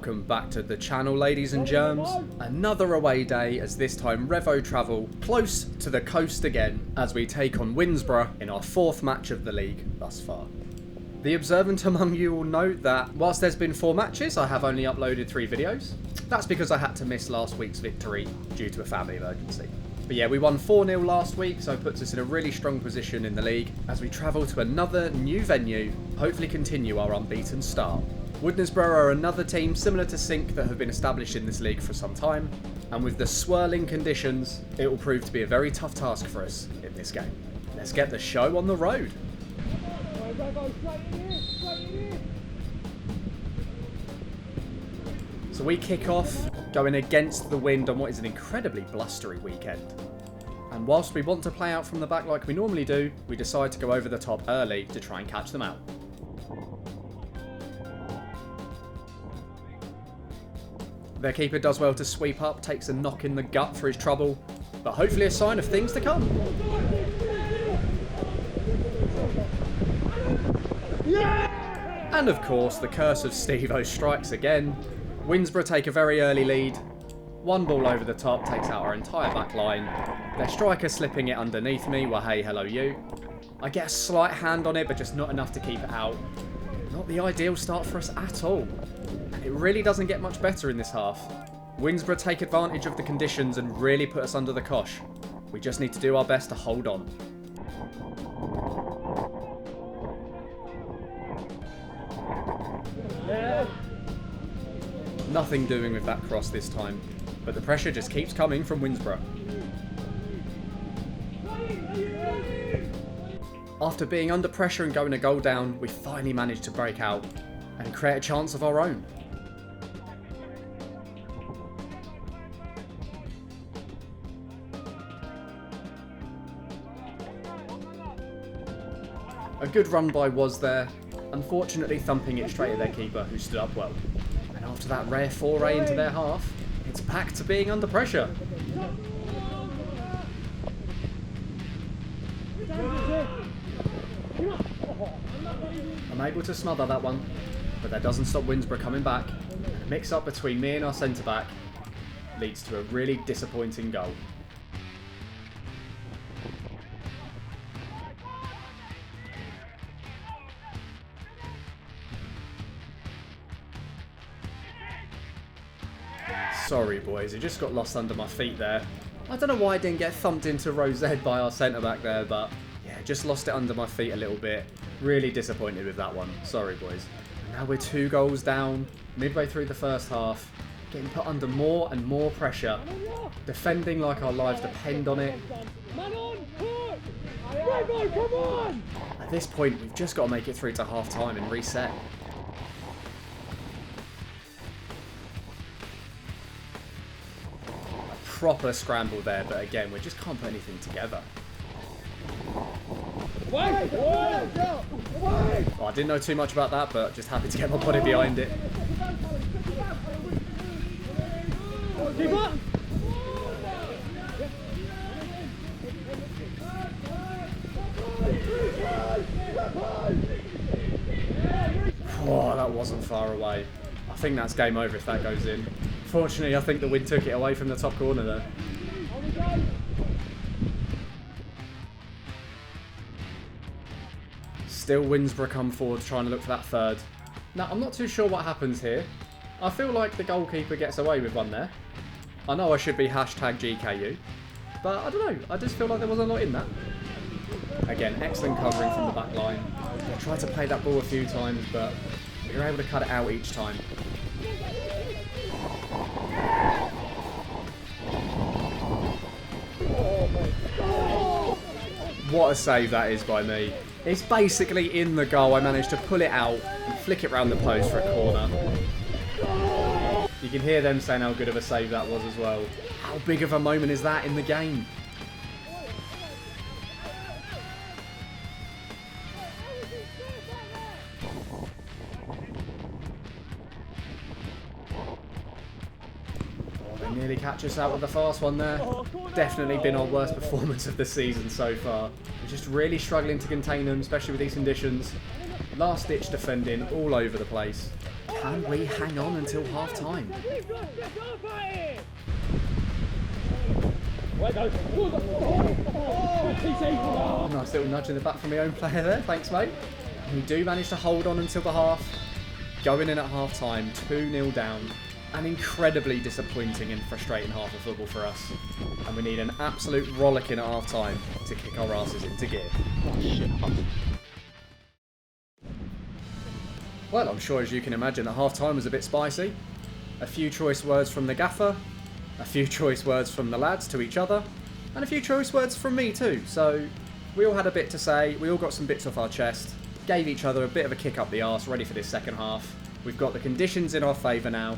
Welcome back to the channel, ladies and germs. Another away day, as this time Revo travel close to the coast again as we take on Woodnesborough in our 4th match of the league thus far. The observant among you will note that whilst there's been 4 matches, I have only uploaded 3 videos. That's because I had to miss last week's victory due to a family emergency. But yeah, we won 4-0 last week, so it puts us in a really strong position in the league as we travel to another new venue, hopefully continue our unbeaten start. Woodnesborough are another team similar to Sync that have been established in this league for some time, and with the swirling conditions, it will prove to be a very tough task for us in this game. Let's get the show on the road. So we kick off going against the wind on what is an incredibly blustery weekend. And whilst we want to play out from the back like we normally do, we decide to go over the top early to try and catch them out. Their keeper does well to sweep up, takes a knock in the gut for his trouble, but hopefully a sign of things to come. And of course, the curse of Steve-O strikes again. Woodnesborough take a very early lead. One ball over the top takes out our entire back line. Their striker slipping it underneath me. Well, hey, hello you. I get a slight hand on it, but just not enough to keep it out. Not the ideal start for us at all. And it really doesn't get much better in this half. Woodnesborough take advantage of the conditions and really put us under the cosh. We just need to do our best to hold on. Nothing doing with that cross this time, but the pressure just keeps coming from Woodnesborough. After being under pressure and going a goal down, we finally managed to break out and create a chance of our own. A good run by was there, unfortunately thumping it straight at their keeper, who stood up well. And after that rare foray into their half, it's back to being under pressure. I'm able to smother that one, but that doesn't stop Woodnesborough coming back. And a mix-up between me and our centre-back leads to a really disappointing goal. Sorry boys, it just got lost under my feet there. I don't know why I didn't get thumped into row Z by our centre-back there, but yeah, just lost it under my feet a little bit. Really disappointed with that one. Sorry boys. And now we're 2 goals down, midway through the first half, getting put under more and more pressure, defending like our lives depend on it. At this point, we've just got to make it through to half-time and reset. Proper scramble there, but again, we just can't put anything together. Oh, I didn't know too much about that, but just happy to get my body behind it. Oh, that wasn't far away. I think that's game over if that goes in. Fortunately, I think the wind took it away from the top corner there. Still Woodnesborough come forward trying to look for that third. Now, I'm not too sure what happens here. I feel like the goalkeeper gets away with one there. I know I should be #GKU, but I don't know. I just feel like there was a lot in that. Again, excellent covering from the back line. I tried to play that ball a few times, but we were able to cut it out each time. What a save that is by me. It's basically in the goal. I managed to pull it out and flick it round the post for a corner. You can hear them saying how good of a save that was as well. How big of a moment is that in the game? Nearly catch us out with the fast one there. Definitely been our worst performance of the season so far. We're just really struggling to contain them, especially with these conditions. Last ditch defending all over the place. Can we hang on until half time? Nice little nudge in the back from my own player there, thanks mate. We do manage to hold on until the half. Going in at half time, 2-0 down. An incredibly disappointing and frustrating half of football for us. And we need an absolute rollicking at half time to kick our asses into gear. Well, I'm sure as you can imagine that half time was a bit spicy. A few choice words from the gaffer, a few choice words from the lads to each other, and a few choice words from me too. So we all had a bit to say, we all got some bits off our chest, gave each other a bit of a kick up the arse, ready for this second half. We've got the conditions in our favour now,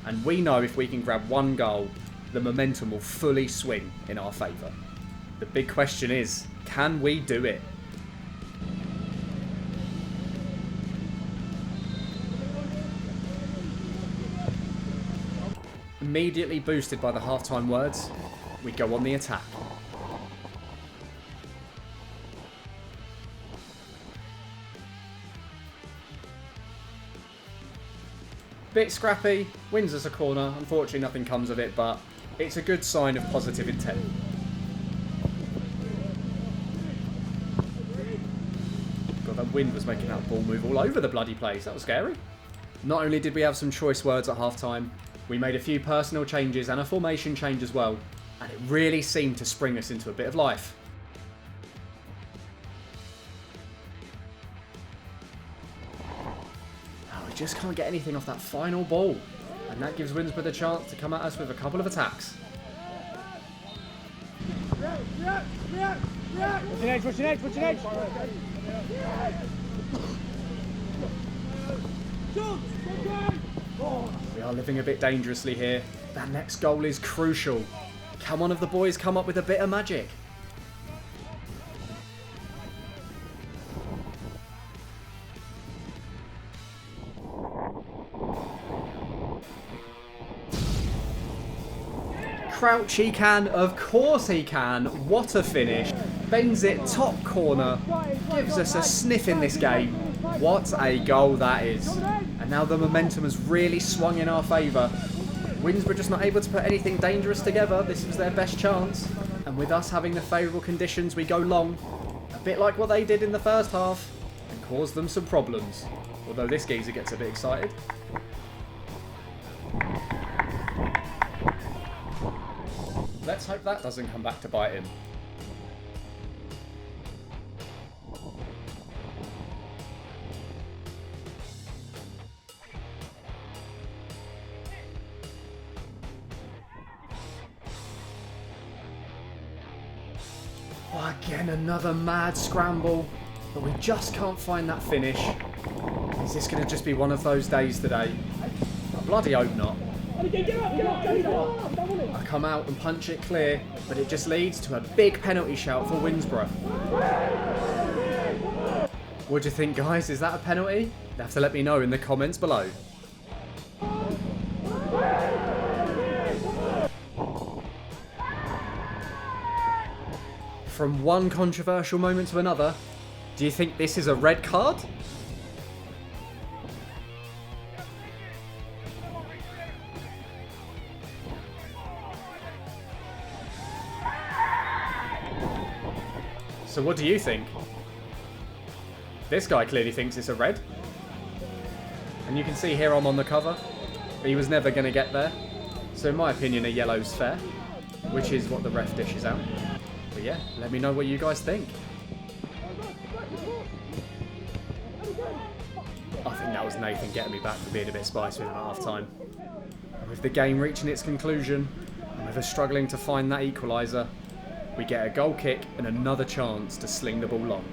and we know if we can grab one goal, the momentum will fully swing in our favour. The big question is, can we do it? Immediately boosted by the half-time words, we go on the attack. Bit scrappy, wins us a corner. Unfortunately, nothing comes of it, but it's a good sign of positive intent. God, that wind was making that ball move all over the bloody place. That was scary. Not only did we have some choice words at half-time, we made a few personal changes and a formation change as well, and it really seemed to spring us into a bit of life. We just can't get anything off that final ball, and that gives Woodnesborough the chance to come at us with a couple of attacks. What's your next? We are living a bit dangerously here. That next goal is crucial. Can one of the boys come up with a bit of magic? Crouch, he can, of course he can. What a finish. Bends it top corner, gives us a sniff in this game. What a goal that is. And now the momentum has really swung in our favour. Woodnesborough just not able to put anything dangerous together. This was their best chance. And with us having the favourable conditions, we go long. A bit like what they did in the first half, and cause them some problems. Although this geezer gets a bit excited. Let's hope that doesn't come back to bite him. Oh, again, another mad scramble, but we just can't find that finish. Is this going to just be one of those days today? I bloody hope not. I come out and punch it clear, but it just leads to a big penalty shout for Woodnesborough. What do you think, guys? Is that a penalty? You'll have to let me know in the comments below. From one controversial moment to another, do you think this is a red card? So what do you think? This guy clearly thinks it's a red. And you can see here I'm on the cover. He was never going to get there. So in my opinion, a yellow's fair. Which is what the ref dishes out. But yeah, let me know what you guys think. I think that was Nathan getting me back for being a bit spicy with him at half time. And with the game reaching its conclusion, and with us struggling to find that equaliser, we get a goal kick and another chance to sling the ball long.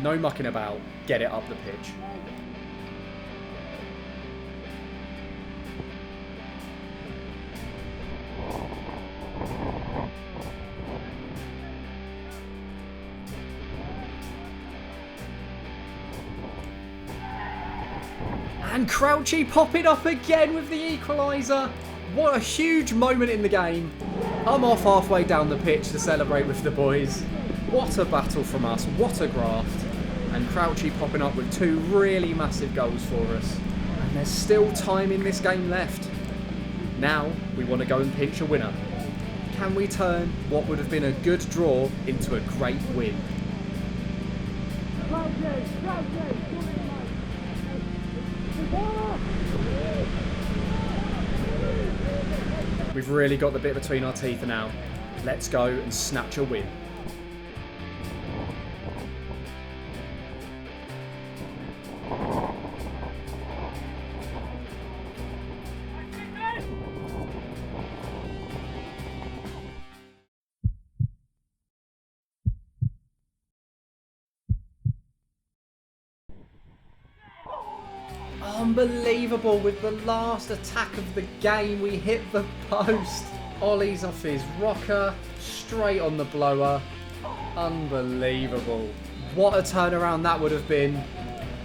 No mucking about, get it up the pitch. And Crouchy popping up again with the equaliser. What a huge moment in the game. I'm off halfway down the pitch to celebrate with the boys. What a battle from us, what a graft. And Crouchy popping up with two really massive goals for us. And there's still time in this game left. Now, we want to go and pinch a winner. Can we turn what would have been a good draw into a great win? We've really got the bit between our teeth now. Let's go and snatch a win. Unbelievable, with the last attack of the game we hit the post. Ollie's off his rocker, straight on the blower. Unbelievable. What a turnaround that would have been.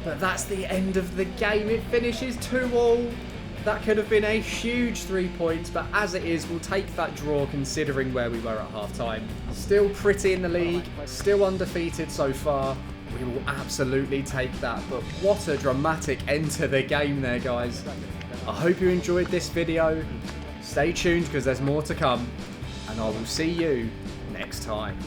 But that's the end of the game. It finishes 2-2. That could have been a huge 3 points, but as it is, we'll take that draw considering where we were at half time. Still pretty in the league, still undefeated so far. We will absolutely take that, but what a dramatic end to the game there, guys. I hope you enjoyed this video. Stay tuned because there's more to come, and I will see you next time.